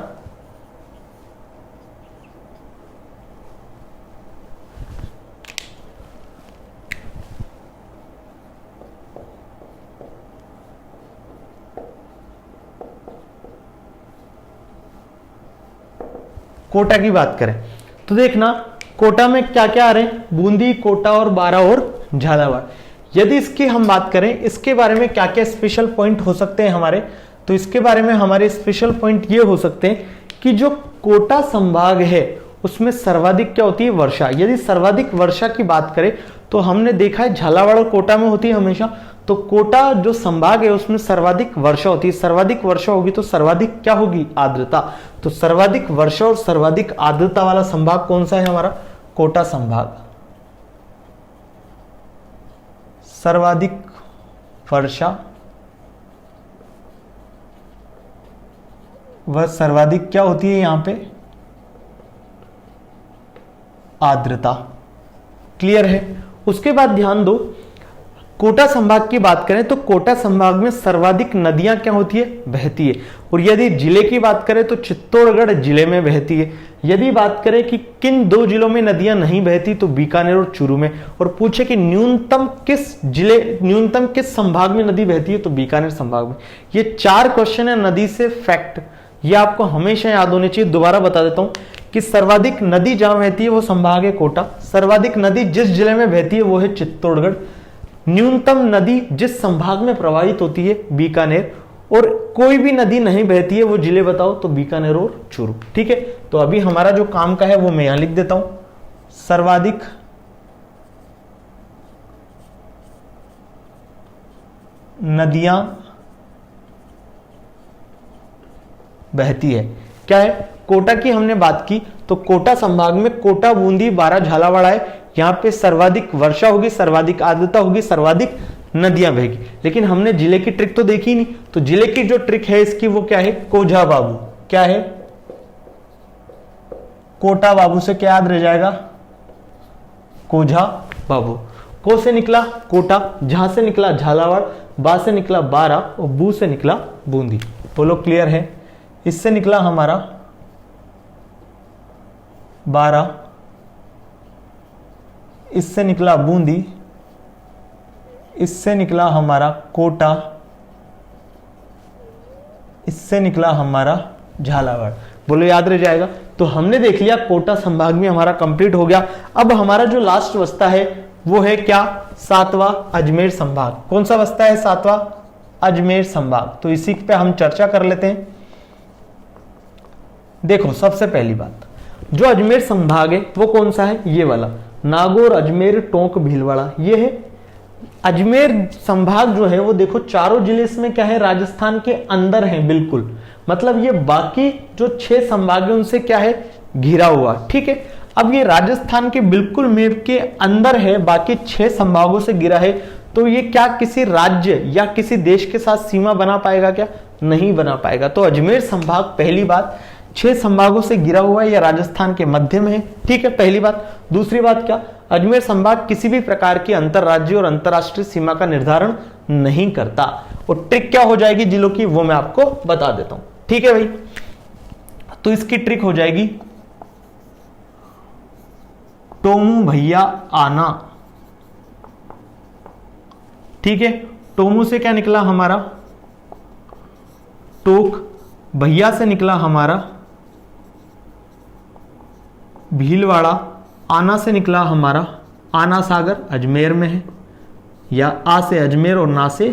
कोटा की बात करें तो देखना कोटा में क्या क्या आ रहे हैं, बूंदी, कोटा और बारा और झालावाड़। यदि इसकी हम बात करें, इसके बारे में क्या क्या स्पेशल पॉइंट हो सकते हैं हमारे, तो इसके बारे में हमारे स्पेशल पॉइंट ये हो सकते हैं कि जो कोटा संभाग है उसमें सर्वाधिक क्या होती है, वर्षा। यदि सर्वाधिक वर्षा की बात करें तो हमने देखा है झालावाड़ और कोटा में होती है हमेशा। तो कोटा जो संभाग है उसमें सर्वाधिक वर्षा होती है। सर्वाधिक वर्षा होगी तो सर्वाधिक क्या होगी, आर्द्रता। तो सर्वाधिक वर्षा और सर्वाधिक आर्द्रता वाला संभाग कौन सा है हमारा, कोटा संभाग। सर्वाधिक वर्षा वह सर्वाधिक क्या होती है यहां पे, आर्द्रता। क्लियर है। उसके बाद ध्यान दो, कोटा संभाग की बात करें तो कोटा संभाग में सर्वाधिक नदियां क्या होती है, बहती है। और यदि जिले की बात करें तो चित्तौड़गढ़ जिले में बहती है। यदि बात करें कि किन 2 जिलों में नदियां नहीं बहती तो बीकानेर और चूरू में। और पूछे कि न्यूनतम किस संभाग में नदी बहती है तो बीकानेर संभाग में। ये 4 क्वेश्चन है नदी से फैक्ट, ये आपको हमेशा याद होने चाहिए। दोबारा बता देता हूं कि सर्वाधिक नदी जहां बहती है वो संभाग है कोटा। सर्वाधिक नदी जिस जिले में बहती है वो है चित्तौड़गढ़। न्यूनतम नदी जिस संभाग में प्रवाहित होती है बीकानेर। और कोई भी नदी नहीं बहती है वो जिले बताओ तो बीकानेर और चूरू। ठीक है, तो अभी हमारा जो काम का है वो मैं यहां लिख देता हूं, सर्वाधिक नदियां बहती है। क्या है? कोटा की हमने बात की तो कोटा संभाग में कोटा, बूंदी, बारा, झालावाड़ है। यहां पे सर्वाधिक वर्षा होगी, सर्वाधिक आर्द्रता होगी, सर्वाधिक नदियां बहेगी। लेकिन हमने जिले की ट्रिक तो देखी नहीं, तो जिले की जो ट्रिक है इसकी वो क्या है? कोझा बाबू। क्या है? कोटा बाबू से क्या याद रह जाएगा? कोझा बाबू। को से निकला कोटा, झा से निकला झालावाड़, बा से निकला बारा और बू से निकला बूंदी। बोलो क्लियर है? इससे निकला हमारा बारा, इससे निकला बूंदी, इससे निकला हमारा कोटा, इससे निकला हमारा झालावाड़। बोलो याद रह जाएगा? तो हमने देख लिया कोटा संभाग में हमारा कंप्लीट हो गया। अब हमारा जो लास्ट बचता है वो है क्या? सातवां अजमेर संभाग। कौन सा बचता है? सातवां अजमेर संभाग। तो इसी पे हम चर्चा कर लेते हैं। देखो, सबसे पहली बात, जो अजमेर संभाग है वो कौन सा है? ये वाला, नागौर, अजमेर, टोंक, भीलवाड़ा, ये है अजमेर संभाग। जो है वो देखो चारों जिले इसमें क्या है? राजस्थान के अंदर है बिल्कुल। मतलब ये बाकी जो 6 संभाग है उनसे क्या है? घिरा हुआ। ठीक है, अब ये राजस्थान के बिल्कुल मैप के अंदर है, बाकी 6 संभागों से घिरा है। तो ये क्या किसी राज्य या किसी देश के साथ सीमा बना पाएगा? क्या नहीं बना पाएगा। तो अजमेर संभाग पहली बात 6 संभागों से घिरा हुआ है या राजस्थान के मध्य में है। ठीक है, पहली बात। दूसरी बात क्या? अजमेर संभाग किसी भी प्रकार की अंतरराज्य और अंतरराष्ट्रीय सीमा का निर्धारण नहीं करता। और ट्रिक क्या हो जाएगी जिलों की वो मैं आपको बता देता हूं। ठीक है भाई, तो इसकी ट्रिक हो जाएगी टोमू भैया आना। ठीक है, टोमू से क्या निकला हमारा? टोक, भैया से निकला हमारा भीलवाड़ा, आना से निकला हमारा आना सागर, अजमेर में है, या आ से अजमेर और ना से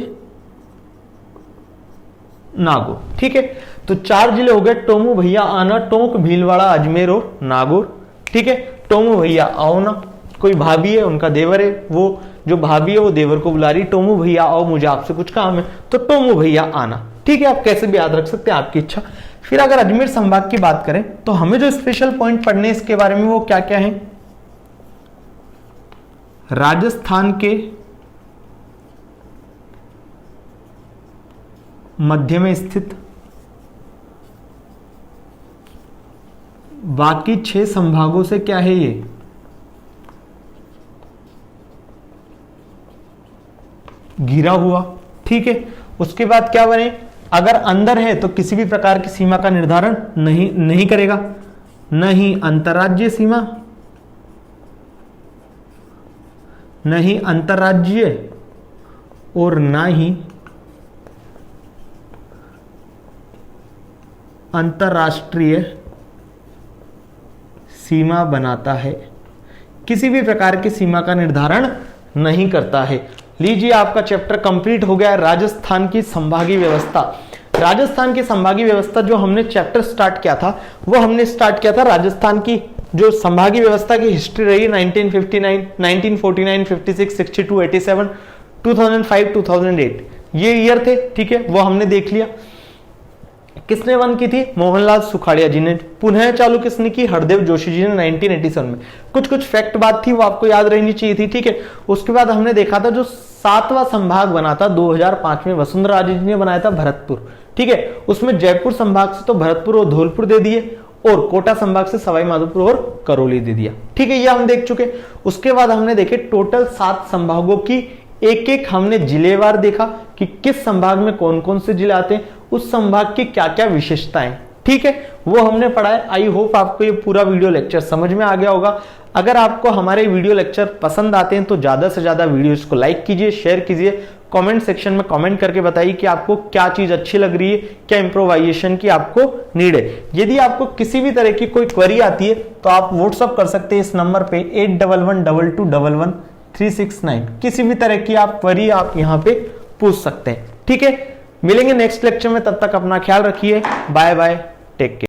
नागौर। ठीक है, तो 4 जिले हो गए, टोमू भैया आना, टोंक, भीलवाड़ा, अजमेर और नागौर। ठीक है, टोमू भैया आओ ना, कोई भाभी है उनका देवर है, वो जो भाभी है वो देवर को बुला रही, टोमू भैया आओ मुझे आपसे कुछ काम है, तो टोमू भैया आना। ठीक है, आप कैसे भी याद रख सकते हैं, आपकी इच्छा। फिर अगर अजमेर संभाग की बात करें तो हमें जो स्पेशल पॉइंट पढ़ने इसके बारे में वो क्या क्या है? राजस्थान के मध्य में स्थित बाकी 6 संभागों से क्या है? ये घिरा हुआ। ठीक है, उसके बाद क्या बने? अगर अंदर है तो किसी भी प्रकार की सीमा का निर्धारण नहीं करेगा, नहीं अंतरराज्यीय सीमा, नहीं अंतरराज्यीय और ना ही अंतरराष्ट्रीय सीमा बनाता है, किसी भी प्रकार की सीमा का निर्धारण नहीं करता है। लीजिए, आपका चैप्टर कंप्लीट हो गया है, राजस्थान की संभागीय व्यवस्था। राजस्थान की संभागीय व्यवस्था जो हमने चैप्टर स्टार्ट किया था वो हमने स्टार्ट किया था राजस्थान की जो संभागीय व्यवस्था की हिस्ट्री रही 1959, 1949, 56, 62, 87, 2005, 2008 ये ईयर थे। ठीक है, वो हमने देख लिया। किसने वन की थी? मोहनलाल सुखाड़िया जी ने। पुनः चालू किसने की? हरदेव जोशी जी ने 1987 में। कुछ कुछ फैक्ट बात थी वो आपको याद रहनी चाहिए थी। ठीक है, उसके बाद हमने देखा था जो 7वां संभाग बना था 2005 में वसुंधरा राजे जी ने बनाया था भरतपुर। ठीक है, उसमें जयपुर संभाग से तो भरतपुर और धौलपुर दे दिए और कोटा संभाग से सवाई माधोपुर और करौली दे दिया। ठीक है, ये हम देख चुके। उसके बाद हमने देखे टोटल 7 संभागों की एक एक हमने जिलेवार देखा कि किस संभाग में कौन कौन से जिले आते हैं, उस संभाग की क्या क्या विशेषताएं। ठीक है, वो हमने पढ़ा है। आई होप आपको ये पूरा वीडियो लेक्चर समझ में आ गया होगा। अगर आपको हमारे वीडियो लेक्चर पसंद आते हैं तो ज्यादा से ज्यादा वीडियोस को लाइक कीजिए, शेयर कीजिए, कमेंट सेक्शन में कमेंट करके बताइए कि आपको क्या चीज अच्छी लग रही है, क्या इंप्रोवाइजेशन की आपको नीड है। यदि आपको किसी भी तरह की कोई क्वेरी आती है तो आप व्हाट्सअप कर सकते हैं इस नंबर पे 8112211369। किसी भी तरह की आप क्वेरी आप यहाँ पे पूछ सकते हैं। ठीक है, मिलेंगे नेक्स्ट लेक्चर में, तब तक अपना ख्याल रखिए। Bye bye, take care.